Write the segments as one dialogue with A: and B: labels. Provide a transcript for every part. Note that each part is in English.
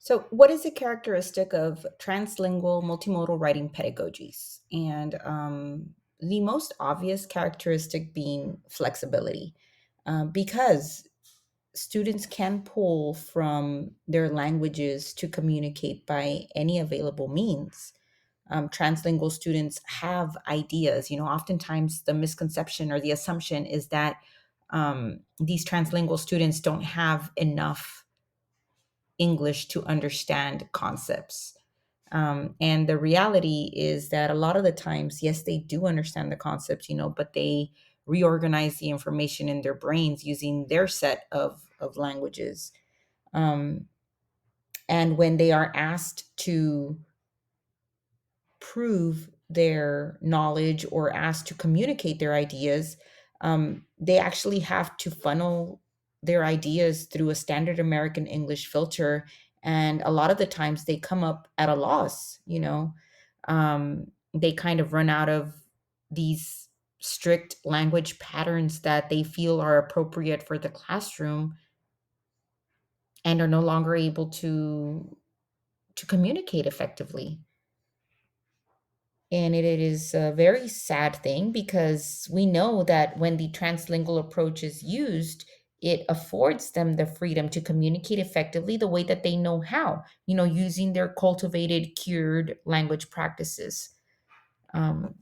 A: So, what is a characteristic of translingual multimodal writing pedagogies? And the most obvious characteristic being flexibility, because students can pull from their languages to communicate by any available means. Translingual students have ideas. Oftentimes the misconception or the assumption is that these translingual students don't have enough English to understand concepts. And the reality is that a lot of the times, yes, they do understand the concepts, but they reorganize the information in their brains using their set of languages. Um, and when they are asked to prove their knowledge or asked to communicate their ideas, they actually have to funnel their ideas through a standard American English filter. And a lot of the times they come up at a loss. They kind of run out of these strict language patterns that they feel are appropriate for the classroom and are no longer able to communicate effectively. And it is a very sad thing because we know that when the translingual approach is used, it affords them the freedom to communicate effectively the way that they know how, using their cultivated, cured language practices. Um,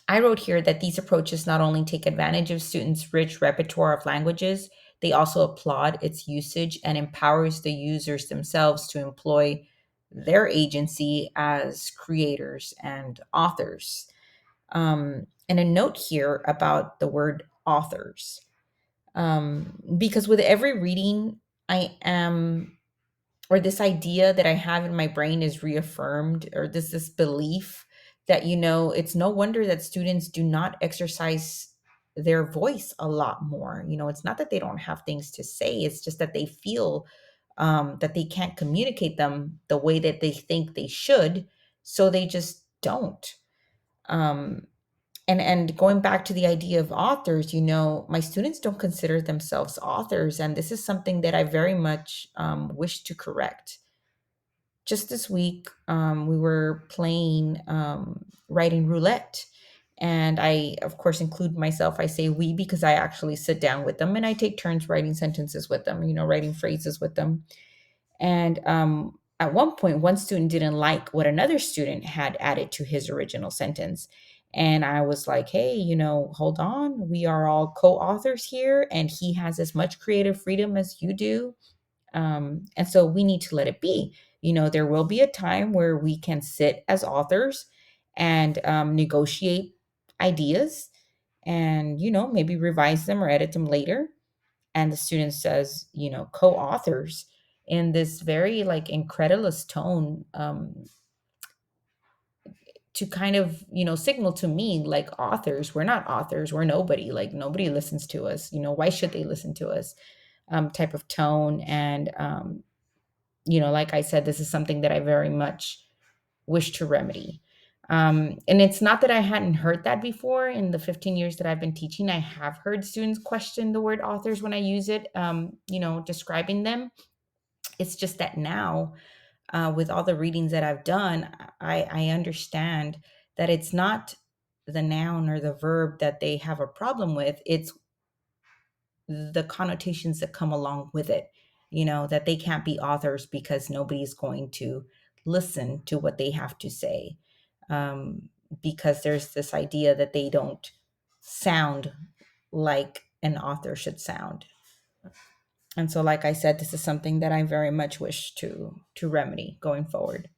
A: I wrote here that these approaches not only take advantage of students' rich repertoire of languages, they also applaud its usage and empowers the users themselves to employ their agency as creators and authors. And a note here about the word authors, because with every reading, I am, or this idea that I have in my brain is reaffirmed, or this belief that, it's no wonder that students do not exercise their voice a lot more. It's not that they don't have things to say, it's just that they feel that they can't communicate them the way that they think they should. So they just don't. Um, and going back to the idea of authors, my students don't consider themselves authors, and this is something that I very much wish to correct. Just this week, we were playing writing roulette, and I, of course, include myself. I say we because I actually sit down with them and I take turns writing sentences with them, writing phrases with them. And at one point, one student didn't like what another student had added to his original sentence. And I was like, hey, hold on. We are all co authors here, and he has as much creative freedom as you do. And so we need to let it be. There will be a time where we can sit as authors and negotiate ideas and, maybe revise them or edit them later. And the student says, co-authors, in this very like incredulous tone, to kind of, signal to me like, authors, we're not authors, we're nobody, like nobody listens to us, why should they listen to us, type of tone. And like I said, this is something that I very much wish to remedy. And it's not that I hadn't heard that before. In the 15 years that I've been teaching, I have heard students question the word authors when I use it, describing them. It's just that now, with all the readings that I've done, I understand that it's not the noun or the verb that they have a problem with. It's the connotations that come along with it, that they can't be authors because nobody's going to listen to what they have to say. Because there's this idea that they don't sound like an author should sound. And so, like I said, this is something that I very much wish to remedy going forward.